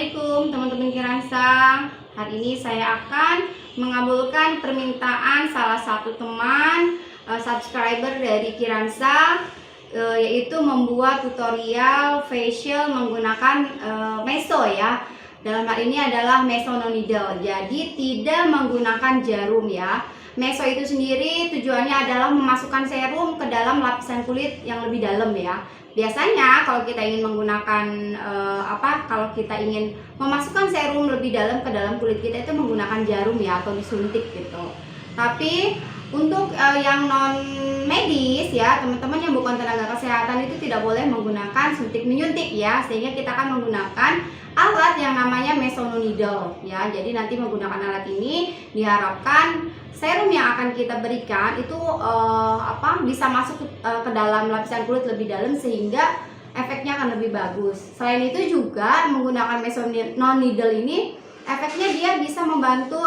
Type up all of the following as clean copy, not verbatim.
Assalamualaikum teman-teman Kiransa. Hari ini saya akan mengabulkan permintaan salah satu teman subscriber dari Kiransa, yaitu membuat tutorial facial menggunakan meso ya. Dalam hal ini adalah meso no needle, jadi tidak menggunakan jarum ya. Meso itu sendiri tujuannya adalah memasukkan serum ke dalam lapisan kulit yang lebih dalam ya. Biasanya kalau kita ingin menggunakan kalau kita ingin memasukkan serum lebih dalam ke dalam kulit kita itu menggunakan jarum ya, atau disuntik gitu. Tapi untuk yang non medis ya, teman-teman yang bukan tenaga kesehatan itu tidak boleh menggunakan suntik menyuntik ya, sehingga kita akan menggunakan alat yang namanya meso no needle ya. Jadi nanti menggunakan alat ini diharapkan serum yang akan kita berikan itu bisa masuk ke dalam lapisan kulit lebih dalam sehingga efeknya akan lebih bagus. Selain itu juga menggunakan meso no needle ini efeknya dia bisa membantu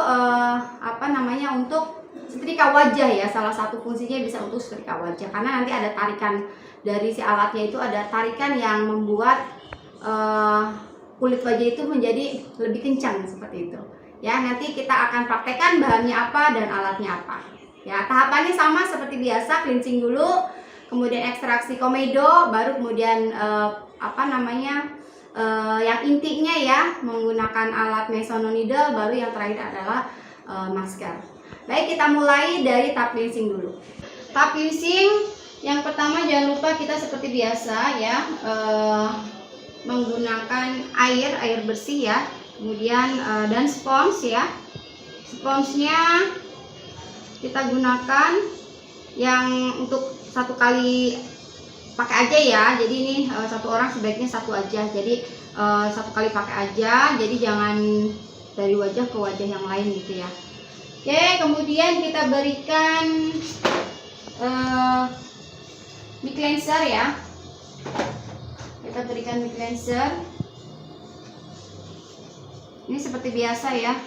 untuk setrika wajah ya. Salah satu fungsinya bisa untuk setrika wajah karena nanti ada tarikan dari si alatnya, itu ada tarikan yang membuat kulit wajah itu menjadi lebih kencang seperti itu. Ya, nanti kita akan praktekkan bahannya apa dan alatnya apa. Ya, tahapannya sama seperti biasa, cleansing dulu, kemudian ekstraksi komedo, baru kemudian yang intinya ya menggunakan alat meso no needle, baru yang terakhir adalah masker. Baik, kita mulai dari tahap cleansing dulu. Tahap cleansing yang pertama, jangan lupa kita seperti biasa ya menggunakan air bersih ya. Kemudian dan spons ya, sponsnya kita gunakan yang untuk satu kali pakai aja ya. Jadi ini satu orang sebaiknya satu aja, jadi satu kali pakai aja, jadi jangan dari wajah ke wajah yang lain gitu ya. Oke, kemudian kita berikan mic cleanser ya, kita berikan mic cleanser. Ini seperti biasa ya.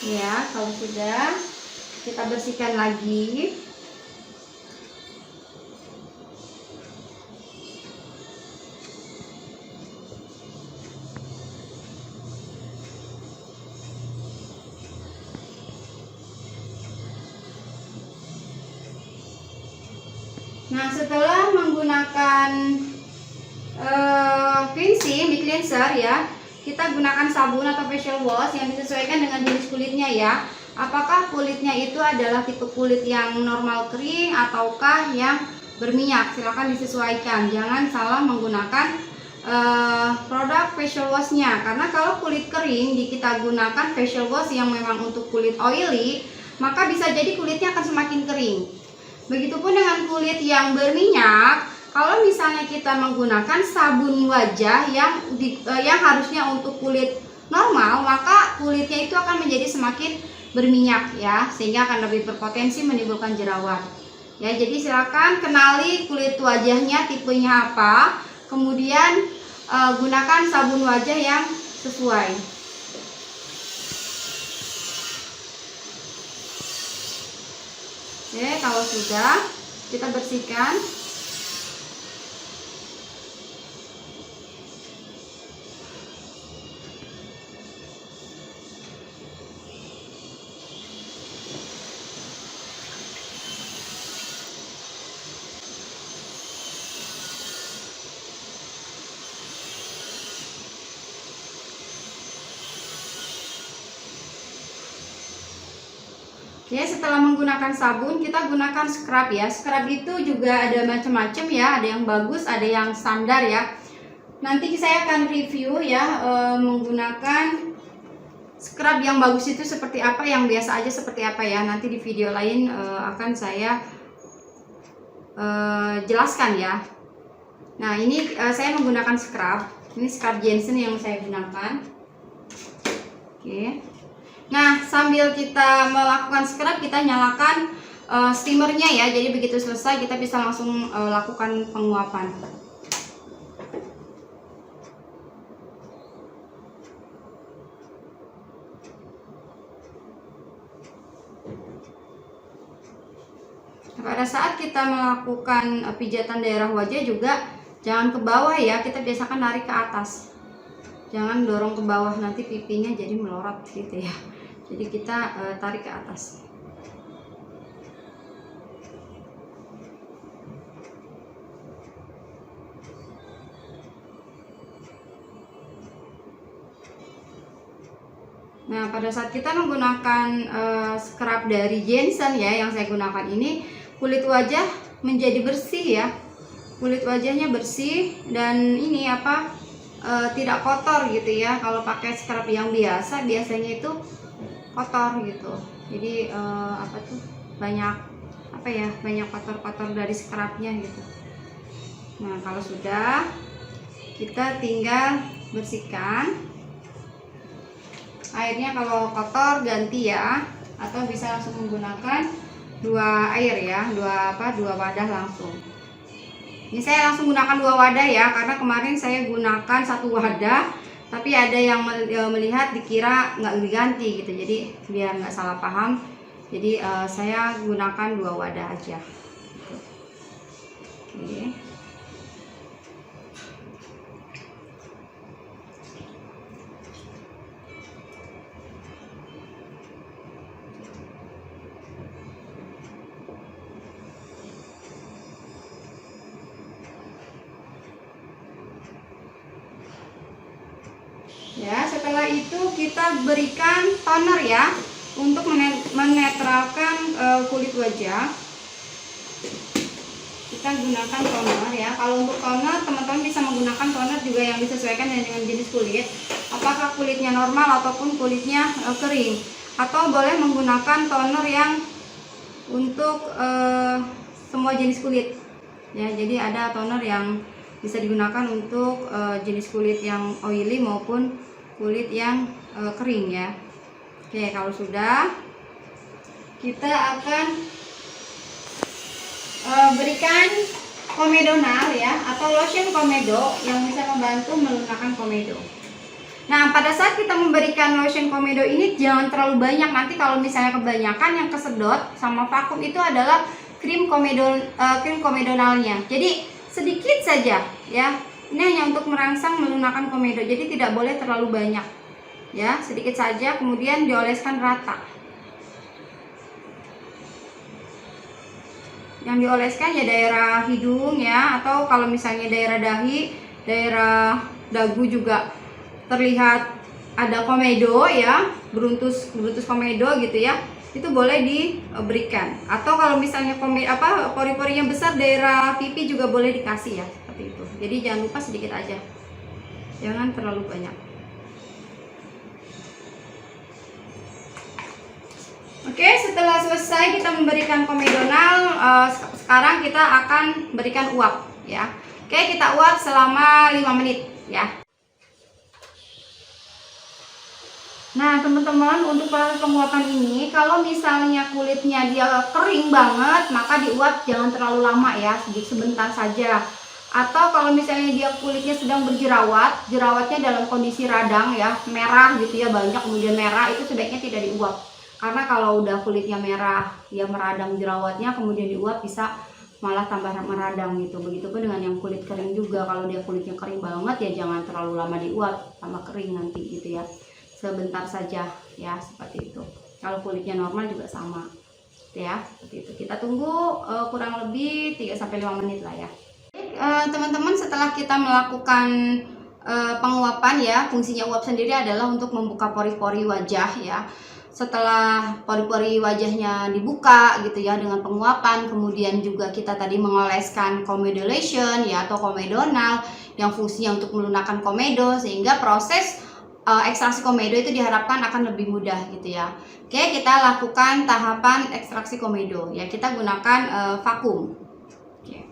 Ya, kalau sudah kita bersihkan lagi. Nah, setelah menggunakan cleansing, mic cleanser ya, kita gunakan sabun atau facial wash yang disesuaikan dengan jenis kulitnya ya. Apakah kulitnya itu adalah tipe kulit yang normal kering ataukah yang berminyak? Silahkan disesuaikan. Jangan salah menggunakan produk facial washnya, karena kalau kulit kering kita gunakan facial wash yang memang untuk kulit oily, maka bisa jadi kulitnya akan semakin kering. Begitupun dengan kulit yang berminyak. Kalau misalnya kita menggunakan sabun wajah yang harusnya untuk kulit normal, maka kulitnya itu akan menjadi semakin berminyak ya, sehingga akan lebih berpotensi menimbulkan jerawat. Ya, jadi silakan kenali kulit wajahnya tipenya apa, kemudian gunakan sabun wajah yang sesuai. Oke, kalau sudah kita bersihkan. Ya, setelah menggunakan sabun, kita gunakan scrub ya. Scrub itu juga ada macam-macam ya, ada yang bagus, ada yang standar ya. Nanti saya akan review ya menggunakan scrub yang bagus itu seperti apa, yang biasa aja seperti apa ya. Nanti di video lain akan saya jelaskan ya. Nah ini saya menggunakan scrub. Ini scrub Jensen yang saya gunakan. Oke. Nah sambil kita melakukan scrub, kita nyalakan steamernya ya. Jadi begitu selesai kita bisa langsung lakukan penguapan. Pada saat kita melakukan pijatan daerah wajah juga jangan ke bawah ya, kita biasakan narik ke atas, jangan dorong ke bawah, nanti pipinya jadi melorot gitu ya. Jadi kita tarik ke atas. Nah pada saat kita menggunakan scrub dari Jensen ya, yang saya gunakan ini, kulit wajah menjadi bersih ya, kulit wajahnya bersih dan ini apa tidak kotor gitu ya. Kalau pakai scrub yang biasanya itu kotor gitu. Jadi apa tuh banyak kotor-kotor dari scrubnya gitu. Nah kalau sudah, kita tinggal bersihkan airnya. Kalau kotor ganti ya, atau bisa langsung menggunakan dua air ya, dua wadah langsung. Ini saya langsung gunakan 2 wadah ya, karena kemarin saya gunakan 1 wadah, tapi ada yang melihat dikira nggak diganti gitu. Jadi biar nggak salah paham, jadi saya gunakan 2 wadah aja. Oke. Ya, setelah itu kita berikan toner ya, untuk menetralkan kulit wajah. Kita gunakan toner ya. Kalau untuk toner, teman-teman bisa menggunakan toner juga yang disesuaikan dengan jenis kulit, apakah kulitnya normal ataupun kulitnya kering, atau boleh menggunakan toner yang untuk semua jenis kulit ya. Jadi ada toner yang bisa digunakan untuk jenis kulit yang oily maupun kulit yang kering ya. Oke, kalau sudah, kita akan berikan komedonal ya, atau lotion komedo yang bisa membantu melunakkan komedo. Nah pada saat kita memberikan lotion komedo ini jangan terlalu banyak, nanti kalau misalnya kebanyakan yang kesedot sama vakum itu adalah krim komedonalnya. Jadi sedikit saja ya, ini hanya untuk merangsang melunakkan komedo, jadi tidak boleh terlalu banyak ya, sedikit saja, kemudian dioleskan rata. Yang dioleskan ya daerah hidung ya, atau kalau misalnya daerah dahi, daerah dagu juga terlihat ada komedo ya, beruntus komedo gitu ya, itu boleh diberikan. Atau kalau misalnya pori-porinya besar, daerah pipi juga boleh dikasih ya, seperti itu. Jadi jangan lupa sedikit aja, jangan terlalu banyak. Oke, setelah selesai kita memberikan komedonal, sekarang kita akan berikan uap ya. Oke, kita uap selama 5 menit ya. Nah teman-teman, untuk proses penguapan ini, kalau misalnya kulitnya dia kering banget, maka diuap jangan terlalu lama ya, sebentar saja. Atau kalau misalnya dia kulitnya sedang berjerawat, jerawatnya dalam kondisi radang ya, merah gitu ya, banyak kemudian merah, itu sebaiknya tidak diuap. Karena kalau udah kulitnya merah, ya meradang jerawatnya, kemudian diuap bisa malah tambah meradang gitu. Begitupun dengan yang kulit kering juga, kalau dia kulitnya kering banget ya jangan terlalu lama diuap, tambah kering nanti gitu ya. Sebentar saja ya, seperti itu. Kalau kulitnya normal juga sama ya, seperti itu. Kita tunggu kurang lebih 3-5 menit lah ya. Teman-teman, setelah kita melakukan penguapan ya, fungsinya uap sendiri adalah untuk membuka pori-pori wajah ya. Setelah pori-pori wajahnya dibuka gitu ya dengan penguapan, kemudian juga kita tadi mengoleskan comedolation ya, atau komedonal yang fungsinya untuk melunakkan komedo, sehingga proses ekstraksi komedo itu diharapkan akan lebih mudah gitu ya. Oke, kita lakukan tahapan ekstraksi komedo ya. Kita gunakan vakum. Oke.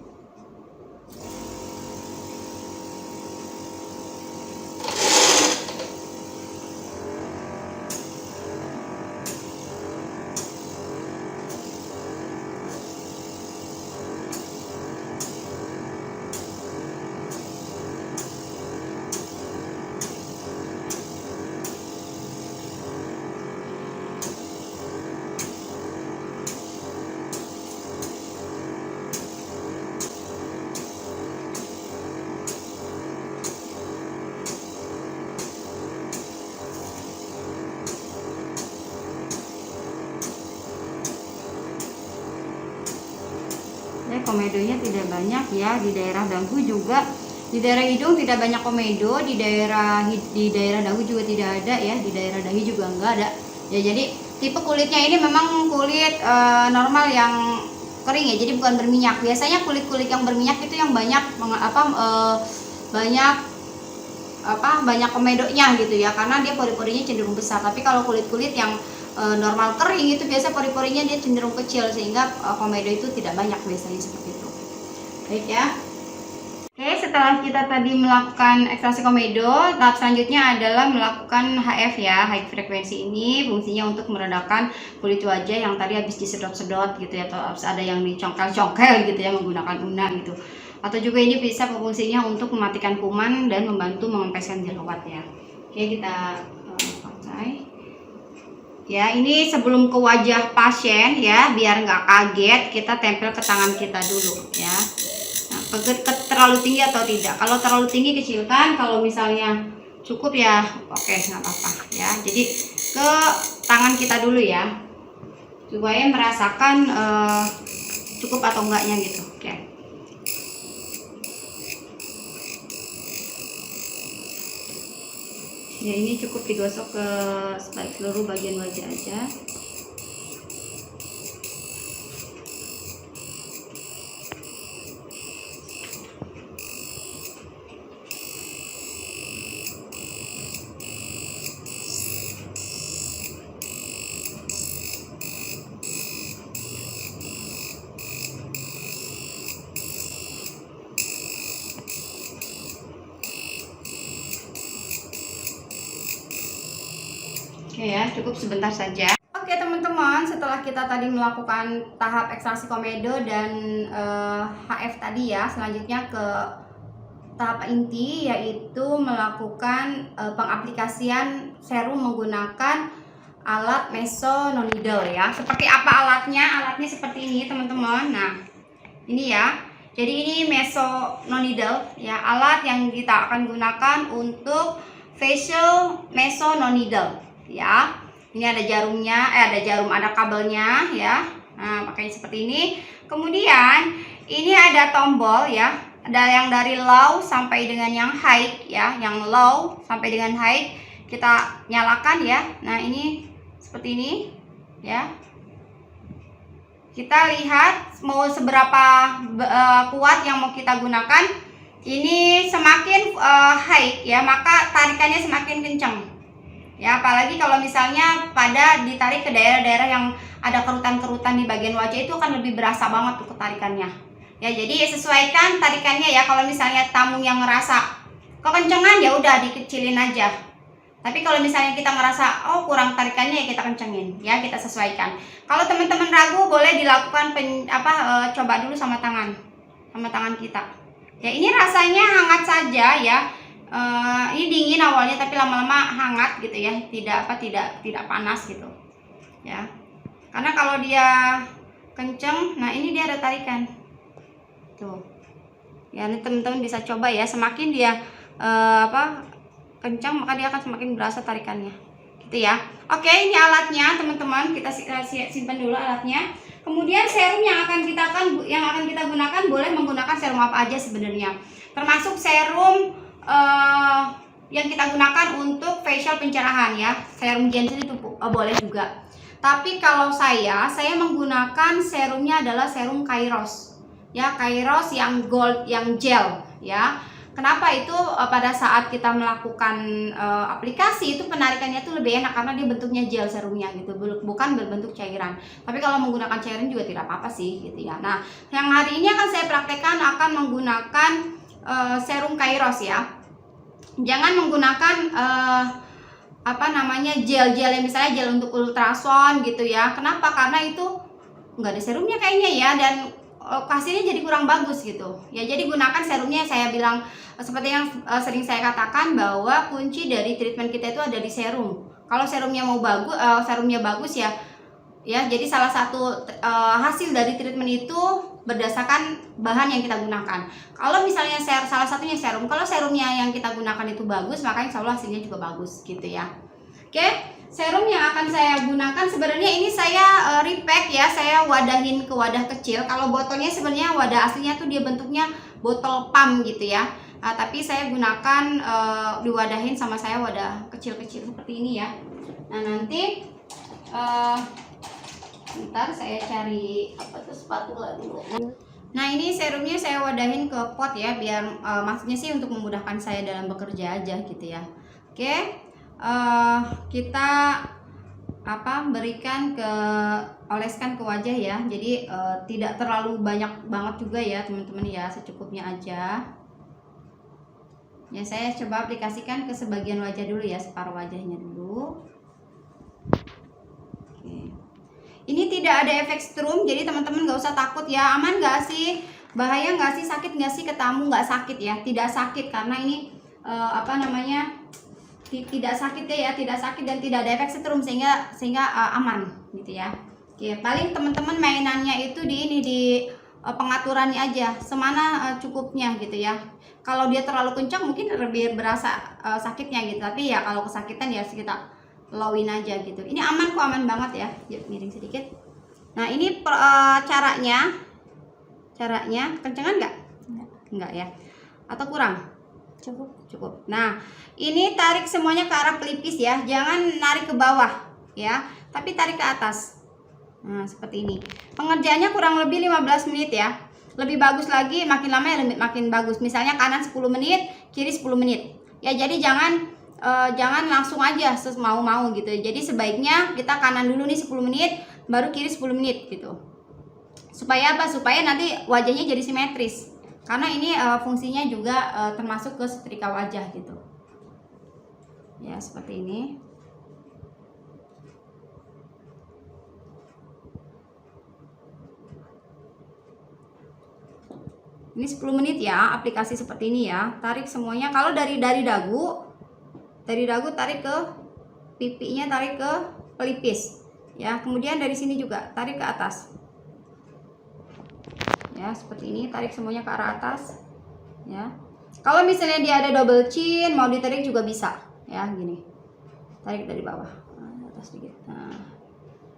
Komedonya tidak banyak ya, di daerah dagu juga, di daerah hidung tidak banyak komedo, di daerah dagu juga tidak ada ya, di daerah dahi juga enggak ada ya. Jadi tipe kulitnya ini memang kulit normal yang kering ya, jadi bukan berminyak. Biasanya kulit-kulit yang berminyak itu yang banyak banyak komedonya gitu ya, karena dia pori-porinya cenderung besar. Tapi kalau kulit-kulit yang normal kering itu biasa pori-porinya dia cenderung kecil, sehingga komedo itu tidak banyak biasanya seperti itu. Baik ya. Oke, setelah kita tadi melakukan ekstraksi komedo, tahap selanjutnya adalah melakukan HF ya. High frekuensi ini fungsinya untuk meredakan kulit wajah yang tadi habis disedot-sedot gitu ya, atau ada yang dicongkel-congkel gitu ya menggunakan UNA gitu. Atau juga ini bisa fungsinya untuk mematikan kuman dan membantu mengempeskan jerawat ya. Oke, kita pakai. Ya, ini sebelum ke wajah pasien ya, biar nggak kaget, kita tempel ke tangan kita dulu ya. Nah, terlalu tinggi atau tidak? Kalau terlalu tinggi kecilkan, kalau misalnya cukup ya oke, nggak apa-apa ya. Jadi ke tangan kita dulu ya, supaya merasakan cukup atau enggaknya gitu. Oke. Ya, ini cukup digosok ke seluruh bagian wajah aja. Oke ya, cukup sebentar saja. Oke teman-teman, setelah kita tadi melakukan tahap ekstraksi komedo dan HF tadi ya, selanjutnya ke tahap inti, yaitu melakukan pengaplikasian serum menggunakan alat mesononidal ya. Seperti apa alatnya? Alatnya seperti ini teman-teman. Nah, ini ya. Jadi ini mesononidal ya, alat yang kita akan gunakan untuk facial mesononidal ya. Ini ada jarumnya, ada kabelnya ya. Nah, pakai seperti ini. Kemudian ini ada tombol ya. Ada yang dari low sampai dengan yang high ya. Yang low sampai dengan high kita nyalakan ya. Nah, ini seperti ini ya. Kita lihat mau seberapa kuat yang mau kita gunakan. Ini semakin high ya, maka tarikannya semakin kencang. Ya, apalagi kalau misalnya ditarik ke daerah-daerah yang ada kerutan-kerutan di bagian wajah, itu akan lebih berasa banget tuh ketarikannya. Ya, jadi sesuaikan tarikannya ya. Kalau misalnya tamu yang ngerasa kekencengan ya udah dikecilin aja. Tapi kalau misalnya kita ngerasa kurang tarikannya ya kita kencengin ya, kita sesuaikan. Kalau teman-teman ragu boleh dilakukan coba dulu sama tangan kita. Ya, ini rasanya hangat saja ya. Ini dingin awalnya tapi lama-lama hangat gitu ya, tidak panas gitu ya. Karena kalau dia kenceng, nah ini dia ada tarikan tuh ya. Ini teman-teman bisa coba ya, semakin dia kencang maka dia akan semakin berasa tarikannya gitu ya. Oke, ini alatnya teman-teman, kita simpan dulu alatnya. Kemudian serum yang akan kita gunakan, boleh menggunakan serum apa aja sebenarnya, termasuk serum yang kita gunakan untuk facial pencerahan ya. Serum Jensen itu boleh juga. Tapi kalau saya menggunakan serumnya adalah serum Kairos ya, Kairos yang gold, yang gel ya. Kenapa itu pada saat kita melakukan aplikasi itu penarikannya tuh lebih enak karena dia bentuknya gel serumnya gitu, bukan berbentuk cairan. Tapi kalau menggunakan cairan juga tidak apa-apa sih gitu ya. Nah, yang hari ini akan saya praktekkan akan menggunakan serum Kairos ya. Jangan menggunakan gel-gel yang misalnya gel untuk ultrasound gitu ya. Kenapa? Karena itu nggak ada serumnya kayaknya ya, dan hasilnya jadi kurang bagus gitu ya. Jadi gunakan serumnya. Saya bilang seperti yang sering saya katakan bahwa kunci dari treatment kita itu ada di serum. Kalau serumnya bagus ya jadi salah satu hasil dari treatment itu berdasarkan bahan yang kita gunakan. Kalau misalnya salah satunya serum, kalau serumnya yang kita gunakan itu bagus, maka insya Allah hasilnya juga bagus gitu ya. Oke, serum yang akan saya gunakan sebenarnya ini saya repack ya, saya wadahin ke wadah kecil. Kalau botolnya sebenarnya wadah aslinya tuh dia bentuknya botol pump gitu ya. Tapi saya gunakan diwadahin sama saya wadah kecil-kecil seperti ini ya. Nah nanti ntar saya cari spatula dulu. Nah ini serumnya saya wadahin ke pot ya, biar maksudnya sih untuk memudahkan saya dalam bekerja aja gitu ya. Oke, kita oleskan ke wajah ya. Jadi tidak terlalu banyak banget juga ya teman-teman ya, secukupnya aja. Ya saya coba aplikasikan ke sebagian wajah dulu ya, separuh wajahnya dulu. Ini tidak ada efek strum, jadi teman-teman nggak usah takut ya. Aman nggak sih? Bahaya nggak sih? Sakit nggak sih ke tamu? Nggak sakit ya, tidak sakit karena ini tidak sakit ya, tidak sakit dan tidak ada efek strum sehingga aman gitu ya. Oke, paling teman-teman mainannya itu di pengaturannya aja, semana cukupnya gitu ya. Kalau dia terlalu kencang mungkin lebih berasa sakitnya gitu, tapi ya kalau kesakitan ya kita lowin aja gitu. Ini aman kok, aman banget ya. Yuk miring sedikit. Nah ini caranya kencengan nggak? Enggak ya, atau kurang? Cukup. Nah ini tarik semuanya ke arah pelipis ya, jangan narik ke bawah ya, tapi tarik ke atas. Nah seperti ini. Pengerjaannya kurang lebih 15 menit ya. Lebih bagus lagi, makin lama ya makin bagus. Misalnya kanan 10 menit, kiri 10 menit ya. Jadi jangan langsung aja mau gitu. Jadi sebaiknya kita kanan dulu nih 10 menit, baru kiri 10 menit gitu. Supaya apa? Supaya nanti wajahnya jadi simetris. Karena ini fungsinya juga termasuk ke setrika wajah gitu. Ya, seperti ini. Ini 10 menit ya, aplikasi seperti ini ya. Tarik semuanya. Kalau dari dagu tarik ke pipinya, tarik ke pelipis ya. Kemudian dari sini juga tarik ke atas ya, seperti ini. Tarik semuanya ke arah atas ya. Kalau misalnya dia ada double chin, mau ditarik juga bisa ya, gini. Tarik dari bawah atas sedikit. Nah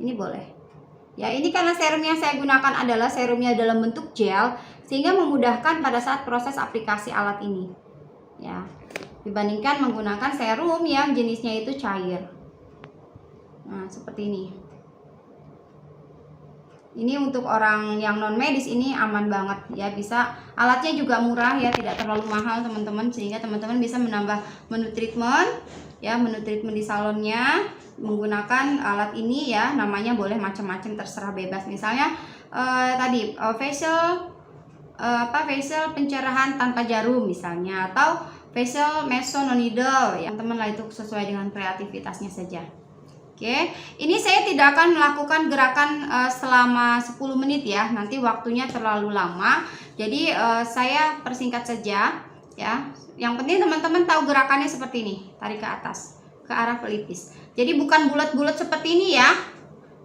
ini boleh ya. Ini karena serum yang saya gunakan adalah serumnya dalam bentuk gel, sehingga memudahkan pada saat proses aplikasi alat ini ya, dibandingkan menggunakan serum yang jenisnya itu cair. Nah seperti ini. Ini untuk orang yang non medis ini aman banget ya, bisa. Alatnya juga murah ya, tidak terlalu mahal teman-teman, sehingga teman-teman bisa menambah menu treatment ya, menu treatment di salonnya menggunakan alat ini ya. Namanya boleh macam-macam, terserah, bebas. Misalnya facial pencerahan tanpa jarum misalnya, atau facial meso no needle ya, teman-teman lah, itu sesuai dengan kreativitasnya saja. Oke, ini saya tidak akan melakukan gerakan selama 10 menit ya, nanti waktunya terlalu lama. Jadi saya persingkat saja ya. Yang penting teman-teman tahu gerakannya seperti ini, tarik ke atas ke arah pelipis. Jadi bukan bulat-bulat seperti ini ya,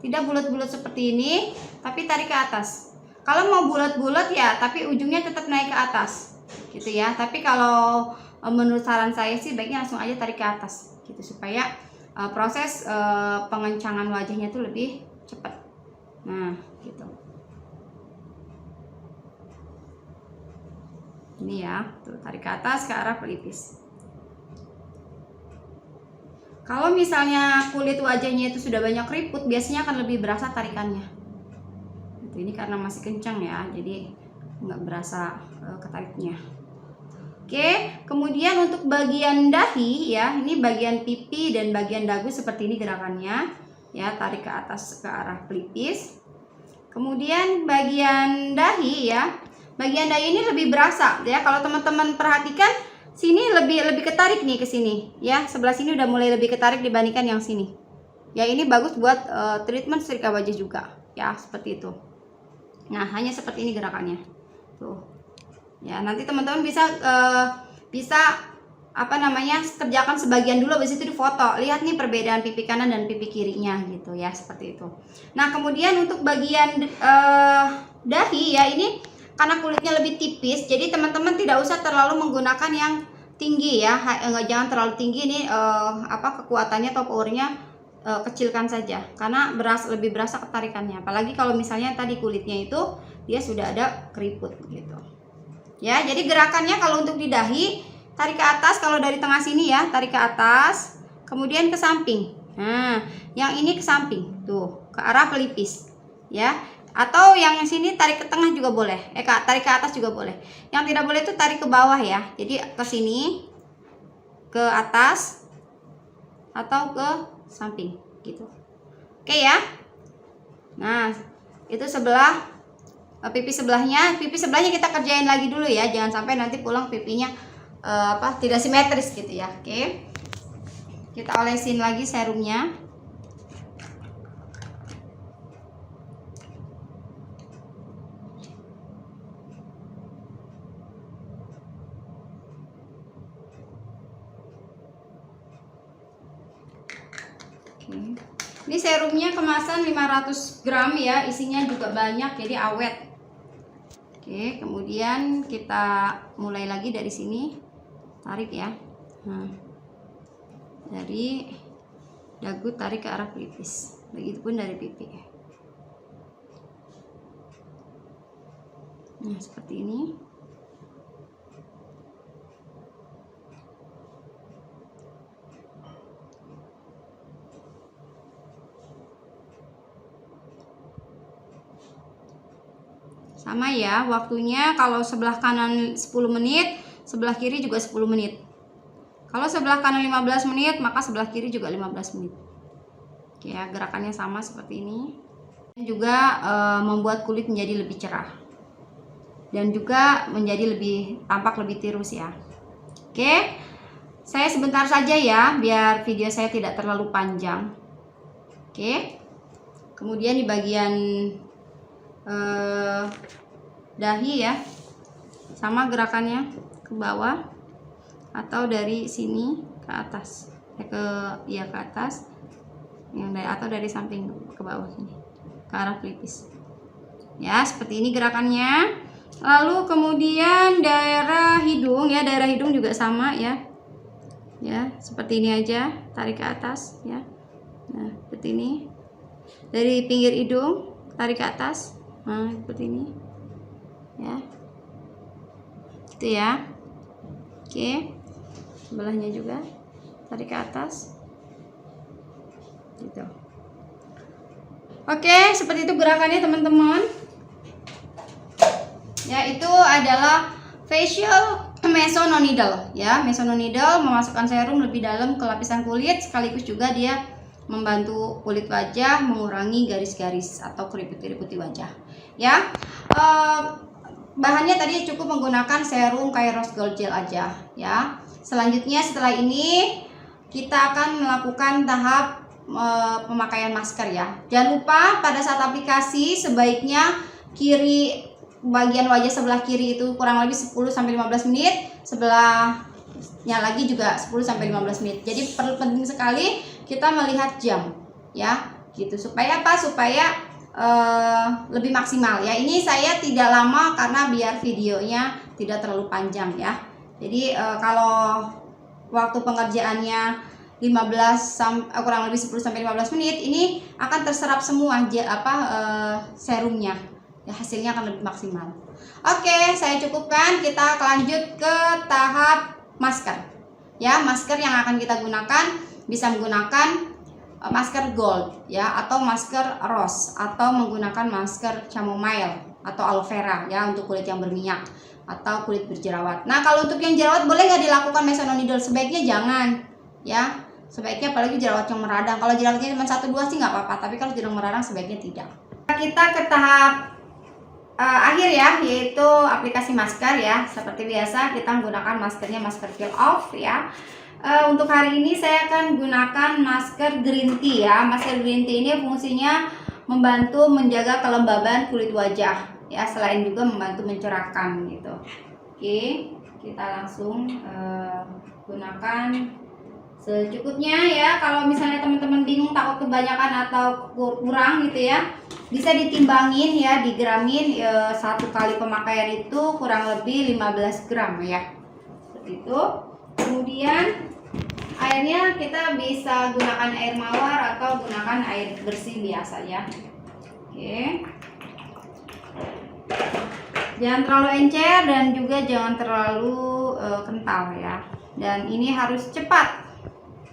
tidak bulat-bulat seperti ini, tapi tarik ke atas. Kalau mau bulat-bulat ya, tapi ujungnya tetap naik ke atas gitu ya. Tapi kalau menurut saran saya sih baiknya langsung aja tarik ke atas gitu, supaya proses pengencangan wajahnya tuh lebih cepat. Nah gitu. Ini ya, tuh tarik ke atas ke arah pelipis. Kalau misalnya kulit wajahnya itu sudah banyak keriput, biasanya akan lebih berasa tarikannya. Ini karena masih kencang ya, jadi nggak berasa ketariknya. Oke, kemudian untuk bagian dahi ya, ini bagian pipi dan bagian dagu seperti ini gerakannya. Ya, tarik ke atas ke arah pelipis. Kemudian bagian dahi ya. Bagian dahi ini lebih berasa ya. Kalau teman-teman perhatikan sini lebih ketarik nih ke sini ya. Sebelah sini udah mulai lebih ketarik dibandingkan yang sini. Ya, ini bagus buat treatment setrika wajah juga ya, seperti itu. Nah, hanya seperti ini gerakannya. Tuh. Ya, nanti teman-teman bisa kerjakan sebagian dulu, habis itu difoto. Lihat nih perbedaan pipi kanan dan pipi kirinya gitu ya, seperti itu. Nah, kemudian untuk bagian dahi ya, ini karena kulitnya lebih tipis, jadi teman-teman tidak usah terlalu menggunakan yang tinggi ya. Jangan terlalu tinggi, ini kekuatannya atau powernya kecilkan saja, karena lebih berasa ketarikannya. Apalagi kalau misalnya tadi kulitnya itu dia sudah ada keriput gitu. Ya, jadi gerakannya kalau untuk di dahi, tarik ke atas, kalau dari tengah sini ya, tarik ke atas, kemudian ke samping. Nah, yang ini ke samping, tuh, ke arah pelipis. Ya, atau yang sini tarik ke tengah juga boleh. Tarik ke atas juga boleh. Yang tidak boleh itu tarik ke bawah ya. Jadi ke sini, ke atas, atau ke samping gitu. Oke ya. Nah, itu sebelah pipi sebelahnya kita kerjain lagi dulu ya, jangan sampai nanti pulang pipinya tidak simetris gitu ya. Oke, kita olesin lagi serumnya. Oke. Ini serumnya kemasan 500 gram ya, isinya juga banyak jadi awet. Oke, kemudian kita mulai lagi dari sini, tarik ya. Nah, dari dagu tarik ke arah pelipis, begitupun dari pipi. Nah, seperti ini. Sama ya, waktunya kalau sebelah kanan 10 menit, sebelah kiri juga 10 menit. Kalau sebelah kanan 15 menit, maka sebelah kiri juga 15 menit. Oke ya, gerakannya sama seperti ini. Dan juga membuat kulit menjadi lebih cerah. Dan juga menjadi tampak lebih tirus ya. Oke, saya sebentar saja ya, biar video saya tidak terlalu panjang. Oke, kemudian di bagian dahi ya, sama gerakannya ke bawah atau dari sini ke atas, ke atas, atau dari samping ke bawah sini ke arah pelipis ya, seperti ini gerakannya. Lalu kemudian daerah hidung ya, daerah hidung juga sama ya, seperti ini aja, tarik ke atas ya. Nah, seperti ini, dari pinggir hidung tarik ke atas. Nah, seperti ini ya, itu ya. Oke, sebelahnya juga tarik ke atas gitu. Oke, seperti itu gerakannya teman-teman ya. Itu adalah facial mesononidal ya. Mesononidal memasukkan serum lebih dalam ke lapisan kulit, sekaligus juga dia membantu kulit wajah mengurangi garis-garis atau keriput-keriput di wajah ya. Bahannya tadi cukup menggunakan serum Kairos Gold Gel aja ya. Selanjutnya setelah ini kita akan melakukan tahap pemakaian masker ya. Jangan lupa pada saat aplikasi sebaiknya bagian wajah sebelah kiri itu kurang lebih 10-15 menit, sebelahnya lagi juga 10-15 menit. Jadi penting sekali kita melihat jam ya, gitu, supaya apa? Supaya lebih maksimal ya. Ini saya tidak lama karena biar videonya tidak terlalu panjang ya. Jadi kalau waktu pengerjaannya kurang lebih 10-15 menit, ini akan terserap semua serumnya ya, hasilnya akan lebih maksimal. Oke, saya cukupkan, kita lanjut ke tahap masker ya. Masker yang akan kita gunakan bisa menggunakan masker gold ya, atau masker rose, atau menggunakan masker chamomile atau aloe vera ya untuk kulit yang berminyak atau kulit berjerawat. Nah kalau untuk yang jerawat boleh nggak dilakukan methadone? Sebaiknya jangan ya, sebaiknya apalagi jerawat yang meradang. Kalau jerawatnya cuma 1-2 sih nggak apa-apa, tapi kalau jerawat meradang sebaiknya tidak. Kita ke tahap akhir ya, yaitu aplikasi masker ya. Seperti biasa kita menggunakan maskernya masker peel off ya. Untuk hari ini saya akan gunakan masker green tea ya. Masker green tea ini fungsinya membantu menjaga kelembaban kulit wajah ya, selain juga membantu mencerahkan gitu. Oke, kita langsung gunakan secukupnya ya. Kalau misalnya teman-teman bingung takut kebanyakan atau kurang gitu ya, bisa ditimbangin ya, digeramin. Satu kali pemakaian itu kurang lebih 15 gram ya, seperti itu. Kemudian airnya kita bisa gunakan air mawar atau gunakan air bersih biasa ya. Oke, jangan terlalu encer dan juga jangan terlalu kental ya. Dan ini harus cepat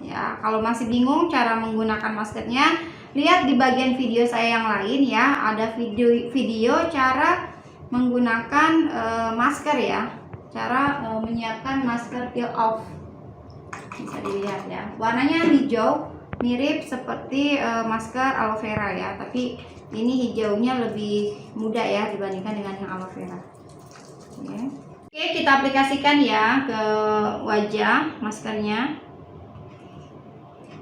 ya. Kalau masih bingung cara menggunakan maskernya, lihat di bagian video saya yang lain ya. Ada video cara menggunakan masker ya, cara menyiapkan masker peel off. Bisa dilihat ya, warnanya hijau, mirip seperti masker aloe vera ya, tapi ini hijaunya lebih muda ya dibandingkan dengan yang aloe vera. Oke, kita aplikasikan ya ke wajah maskernya.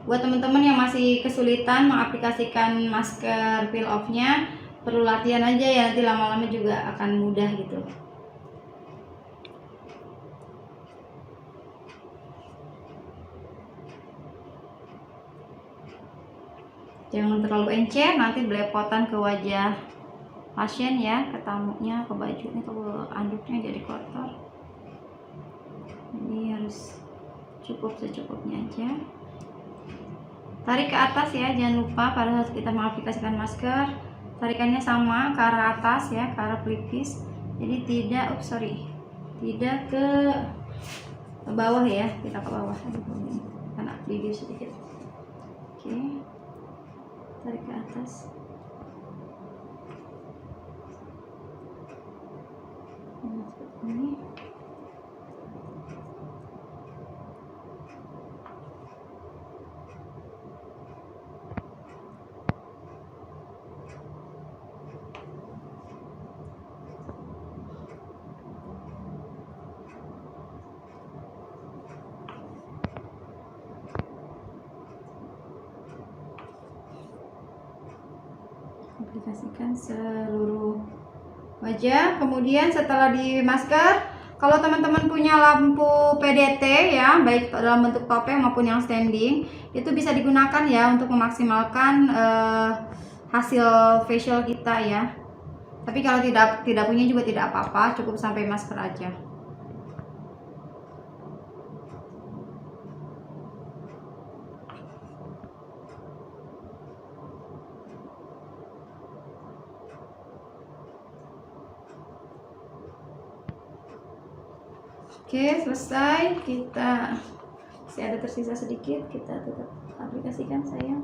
Buat teman-teman yang masih kesulitan mengaplikasikan masker peel off-nya, perlu latihan aja ya, nanti lama-lama juga akan mudah gitu. Jangan terlalu encer, nanti belepotan ke wajah pasien ya, ke tamunya, ke bajunya, ke anduknya jadi kotor. Ini harus cukup secukupnya aja. Tarik ke atas ya, jangan lupa pada saat kita mengaplikasikan masker, tarikannya sama ke arah atas ya, ke arah pelipis. Jadi tidak, tidak ke bawah ya, kita ke bawah. Kena video sedikit. Oke, tarik ke atas. Seperti ini. Aplikasikan seluruh wajah. Kemudian setelah di masker, kalau teman-teman punya lampu PDT ya, baik dalam bentuk topeng maupun yang standing, itu bisa digunakan ya untuk memaksimalkan hasil facial kita ya. Tapi kalau tidak punya juga tidak apa-apa, cukup sampai masker aja. Oke, selesai. Kita masih ada tersisa sedikit, kita tetap aplikasikan sayang.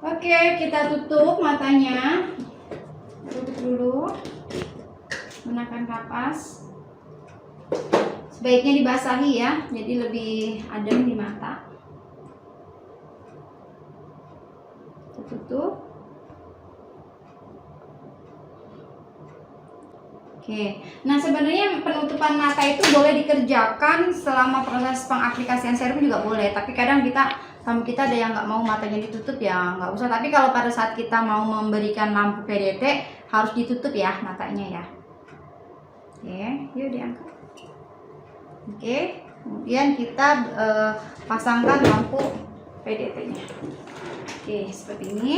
Oke, kita tutup matanya. Tutup dulu. Gunakan kapas. Sebaiknya dibasahi ya, jadi lebih adem di mata. Tutup. Oke, nah sebenarnya penutupan mata itu boleh dikerjakan selama proses pengaplikasian serum juga boleh. Tapi kadang tamu kita ada yang nggak mau matanya ditutup ya, nggak usah. Tapi kalau pada saat kita mau memberikan lampu PDT harus ditutup ya matanya ya. Oke, yuk diangkat. Oke, kemudian kita pasangkan lampu PDT-nya. Oke, seperti ini.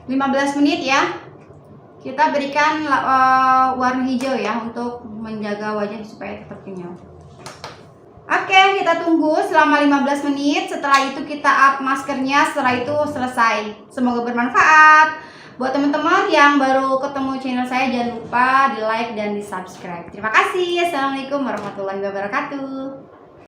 15 menit ya. Kita berikan warna hijau ya untuk menjaga wajah supaya tetap kenyal. Oke, kita tunggu selama 15 menit. Setelah itu kita up maskernya. Setelah itu selesai. Semoga bermanfaat. Buat teman-teman yang baru ketemu channel saya, jangan lupa di like dan di subscribe. Terima kasih. Assalamualaikum warahmatullahi wabarakatuh.